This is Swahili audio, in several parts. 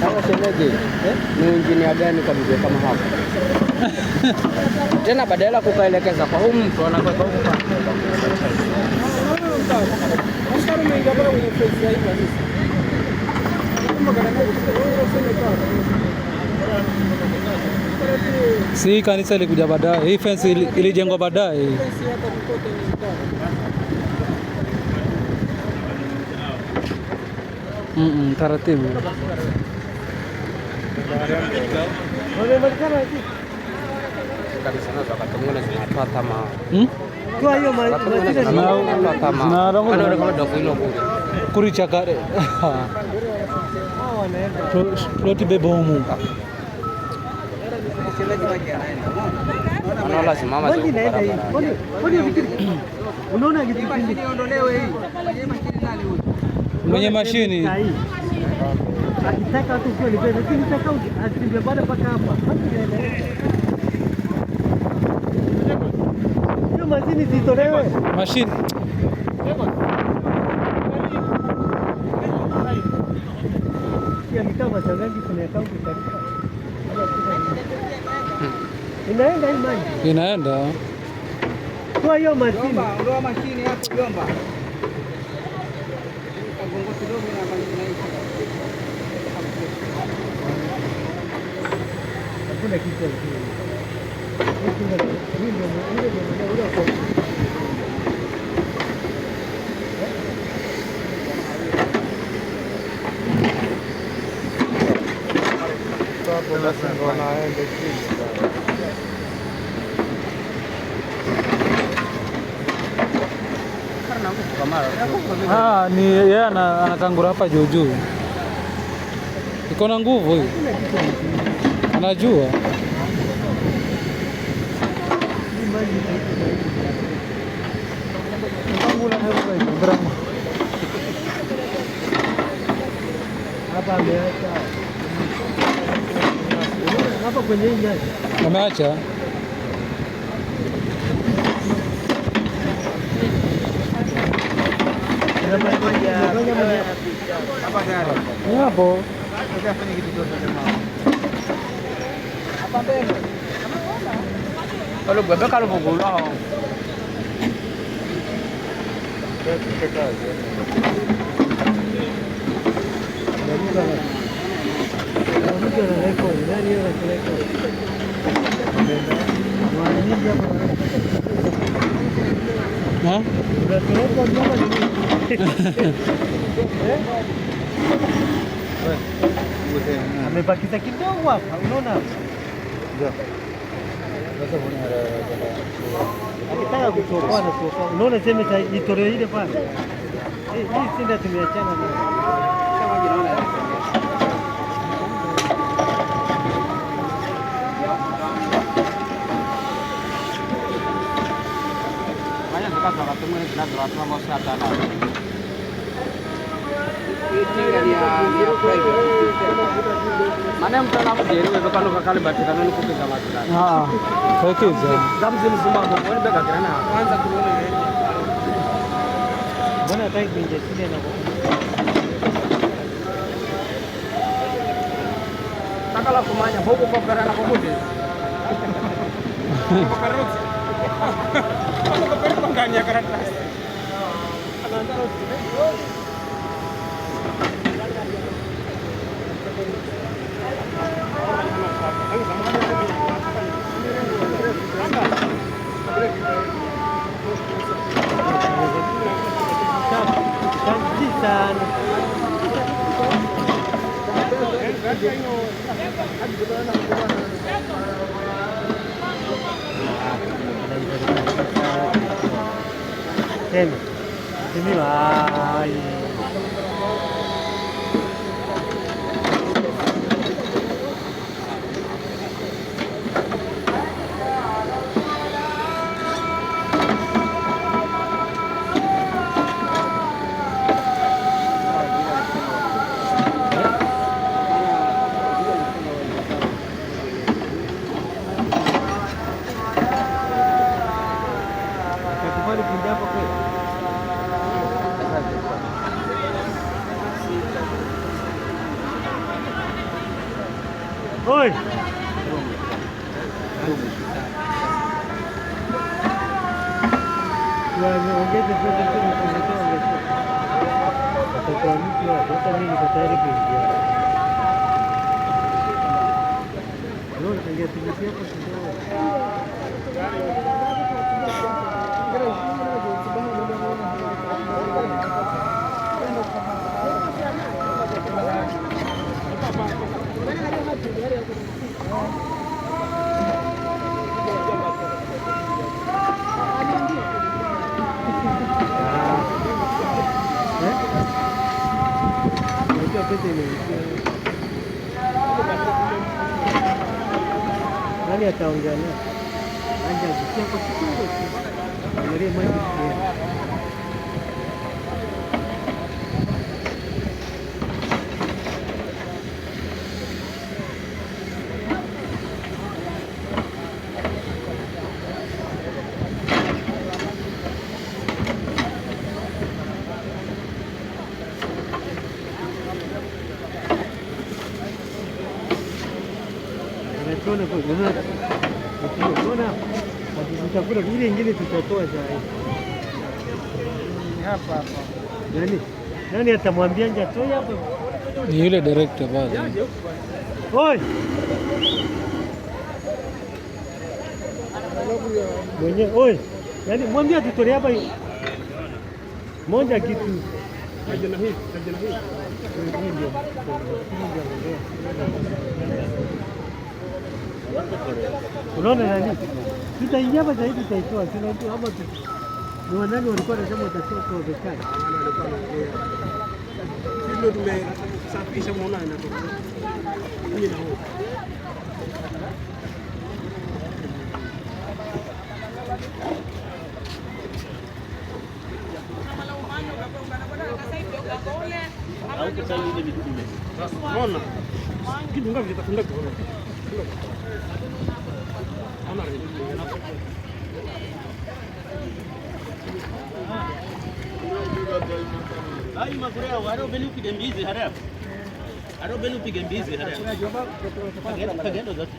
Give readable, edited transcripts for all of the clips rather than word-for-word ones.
Kama shemeji, ni injinia gani kwa mzee kama hapa? Tena badala kukaelekeza kwa huyu mtu anakwenda huko kwa. Si kanisa ilikuja baadaye. Hii fence ilijengwa baadaye. Taratibu. Kuricha kare. Ploti bebo humu. Unaona kitu kiondolewe hii. Mwenye mashini. Akitaka tu kwa lipe lakini nataka asimbie baada paka hapa. Hiyo mashini zitolewe. Mashini. Ya kama changaji kuna account karibu. Inaenda hii maji. Inaenda. Kwa hiyo mashini. Ondoa mashini hapo jomba. Gongo kidogo na mashini. Hakuna kitu kingine. Ni yeye anakangura hapa juu juu. Iko na nguvu hii. Anajua. Hapa ameacha. Hapa kwenye hii nyasi. Ameacha. Hapa gari. Hapo. Utafanya kitu chochote jamaa. Hapa mbele. Kalau bebek kalau bugul lah. Hah? Amebakisha kidogo hapa, unaona? Ndio. Akitaka kutokoa na kutokoa. Unaona sema itolewe ile pale. Hii sinda tumeachana nayo. Kama jinaona. Banyak dekat sama ketemu ini jelas berat sama sana. Mana mtu anamjeri wewe kanu kakali bati kanu ni kupiga matunda. Kakiza. Gamzi mzima hapo ni bega kirana. Kwanza kuona wewe. Mbona hataki kuingia chini na Takala kumanya bogo kwa karana kwa mude. Kwa karuti. Kwa karuti panganya karatasi. Anaanza Tena. Ini lah. Oi. Ongeze pesa tu atakuwa mtu hata mimi niko tayari kuingia. Leo nitaingia timiti hapo kidogo. Nani ataongea naye? Anja kusikia kwa kidogo tu. Angalia maji pia. Tutakula ile ingine tutatoa saa hapa hapa. Nani atamwambia nje atoe hapa? Ni yule director bado. Oi. Mwenye oi. Yaani mwambie tutolee hapa moja kitu. Ajana hii. Unaona nani? Tutaingia hapa zaidi tutaitoa. Tunajua hapa ni wanani walikuwa wanasema watatoa kwa bekani. Sisi ndio tumesafisha muona inatoka. Hii na huko. Unaona? Kitu ngapi kitafunda kwa Ai makureo aro beni upige mbizi harafu. Aro beni upige mbizi harafu.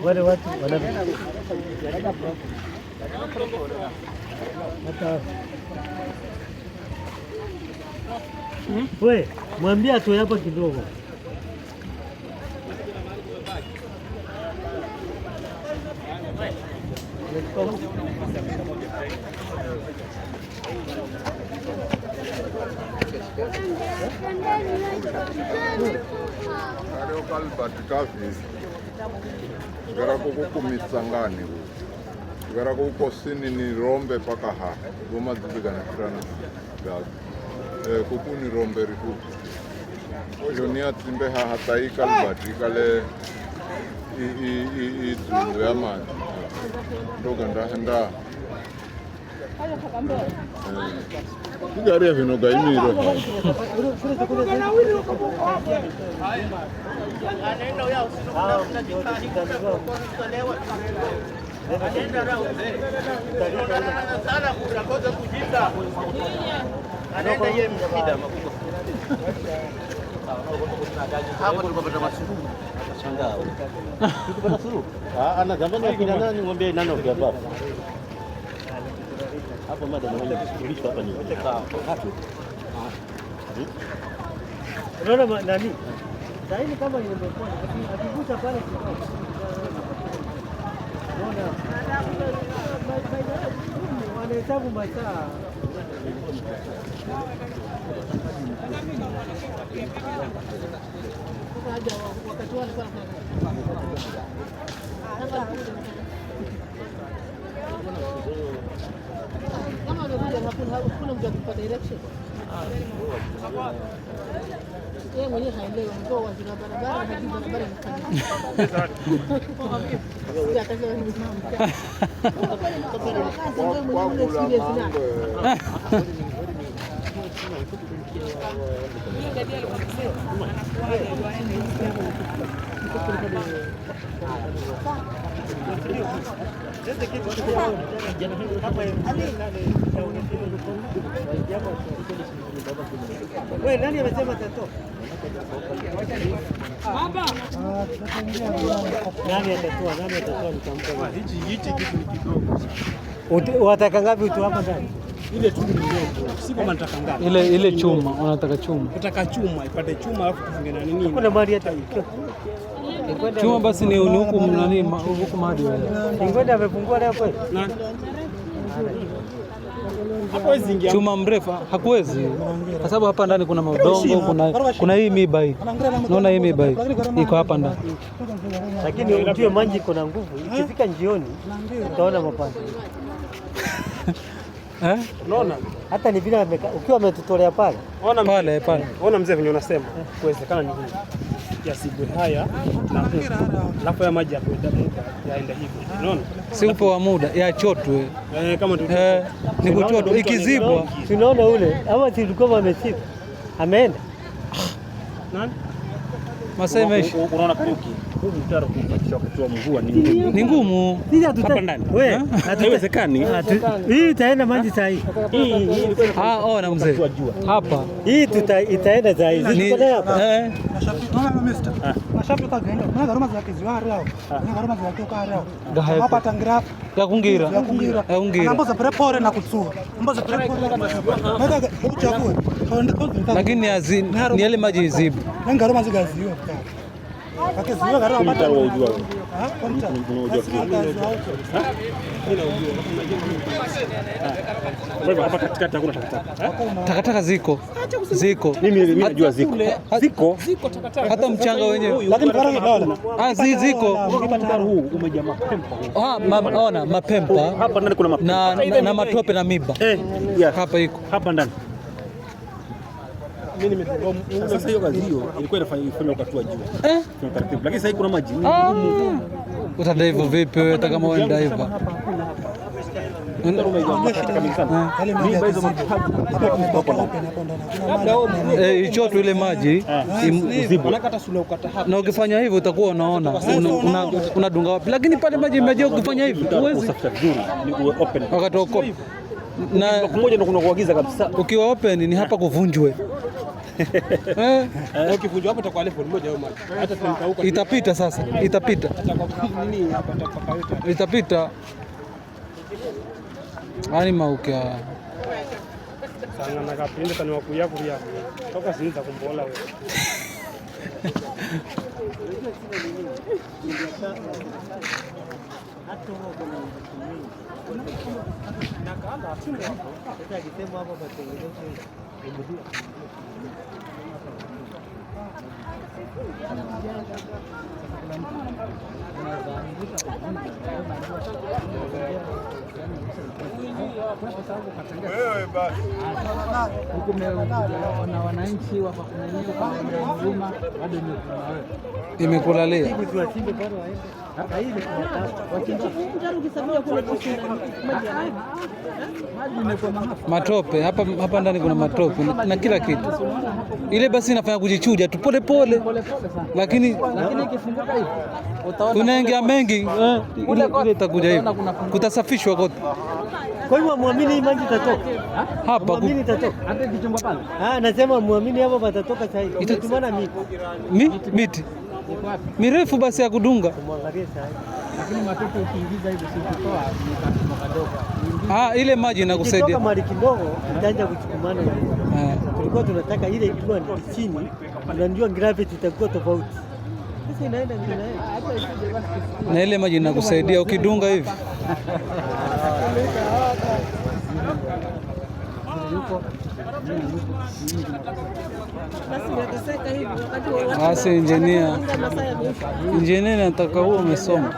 Wale watu wana hata wewe mwambie atoe hapa kidogo. Karo kalbati kafi gara kukumitsangani gara kukosini ni rombe paka ha goma dzigana kirana gas kukuni rombe riku jonia timbe ha hatai kalbati kale i dzulu ya maji ndoganda henda Kigaria vinoga imiro. Hapo tulipata masuru. Shangaa. Tulipata suru. Ana zamani kina nani ngombe nani ukiapa. Hapo madam anasuluhisha hapa ni tatu. Unaona nani? Sasa hivi kama nimekuwa akigusa pale unaona wanahesabu masaa. Wakati wale kama hakuna mtu akipa direction. Yeye mwenyewe haelewi mkoa wa barabara hadi barabara inafanya. Sio atakiwa kusimama. Wewe nani amesema tatoka? Baba. Nani atatoa nitampa. Hichi kitu ni kidogo. Wataka ngapi utu hapa ndani? Ile tu ni ndogo. Si kama nataka ngapi. Ile chuma, unataka chuma. Nataka chuma, ipate chuma alafu tufunge na nini? Kuna mali hata chuma basi ni huku nani huku mahali wewe. Ngoja amefungua leo kweli. Nani? Hakuwezi ingia. Chuma mrefu hakuwezi. Kwa sababu hapa ndani kuna maudongo, kuna hii miba hii. Unaona hii miba hii iko hapa ndani. Lakini ujue maji iko na nguvu. Ikifika jioni utaona mapande. Unaona? Hata ni vile ukiwa umetutolea pale. Ona pale. Ona mzee venye unasema. Kuwezekana ni hivi. Yasigwe haya na alafu ya maji yaenda hivi. Unaona? Si upo wa muda ya chotwe. Kama tu ni kuchotwa ikizibwa. Tunaona ule ama tulikuwa amesifu. Ameenda. Nani? Masaa imeisha. Unaona kuki. Huu mtaro kupatisha wakati wa mvua ni ngumu. Hapa ndani. Wewe, haiwezekani. Hii itaenda maji saa hii. Ona mzee. Hapa. Hii itaenda saa hii. Ziko hapa. Mashapika genda. Kuna gharama za kiziwari hao. Kuna gharama za kutoka hao. Hapa tangira. Ya kungira. Ambazo prepare na kutsua. Ambazo prepare. Nataka uchague. Lakini ni yale maji izibu. Na gharama zigazio. Akaziwa gharama pata unajua. Wewe hapa katikati hakuna takataka. Takataka ziko. Mimi najua ziko. Hata mchanga wenyewe. Lakini karanga dawa. Ziko. Mtaro huu umejaa mapempa. Ona mapempa. Hapa ndani kuna mapempa. Na matope na miba. Hapa iko. Hapa ndani. Mimi nimetoka sasa hiyo kazi hiyo ilikuwa inafanywa wakati wa jua. Tunataka. Lakini sasa kuna maji. Utadaiva vipi wewe hata kama wewe ndaiva? Hicho tu ile maji na ukifanya hivyo utakuwa unaona unadunga wapi, lakini pale maji imejaa. Ukifanya hivyo huwezi wakati open na mmoja ndio kuna kuagiza kabisa. Ukiwa open ni hapa kuvunjwe. Ukivunjwa hapa itakuwa level moja au maji. Hata tunamkauka. Itapita sasa. Nini hapa tapaka. Itapita. Ani maukia. Sana na kapinde tani wakuya kulia. Toka sinza kumbola wewe. na wananchi wa huduma bado imekulalia matope hapa ndani, kuna matope na kila kitu. Ile basi inafanya kujichuja tu pole pole, lakini ikifunguka hivi tunaingia mengi, ile itakuja hivi, kutasafishwa kote. Kwa hivyo muamini hii maji itatoka hapa, muamini itatoka hata kichomba pale. Nasema muamini hapa patatoka sasa hivi. Itatumana miti mirefu basi ya kudunga. Muangalie sasa. Lakini matope ukiingiza hivi si kutoa ni kadogo. Ile maji inakusaidia. Kama mali kidogo itaanza kuchukumana. Tulikuwa tunataka ile ikiwa chini, unajua gravity itakuwa tofauti. Sasa inaenda na ile maji inakusaidia ukidunga hivi. Basi injinia nataka huo umesoma.